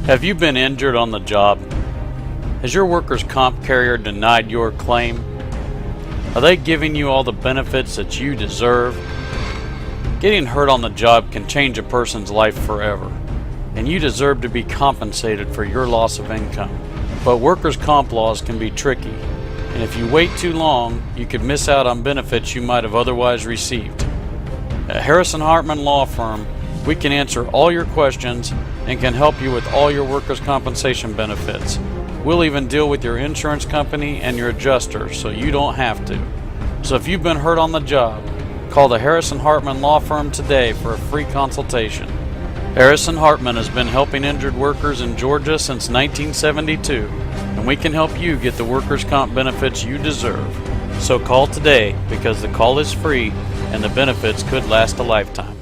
Have you been injured on the job? Has your workers' comp carrier denied your claim? Are they giving you all the benefits that you deserve? Getting hurt on the job can change a person's life forever, and you deserve to be compensated for your loss of income. But workers' comp laws can be tricky, and if you wait too long, you could miss out on benefits you might have otherwise received. At Harrison Hartman Law Firm, we can answer all your questions and can help you with all your workers' compensation benefits. We'll even deal with your insurance company and your adjuster so you don't have to. So if you've been hurt on the job, call the Harrison Hartman Law Firm today for a free consultation. Harrison Hartman has been helping injured workers in Georgia since 1972, and we can help you get the workers' comp benefits you deserve. So call today because the call is free and the benefits could last a lifetime.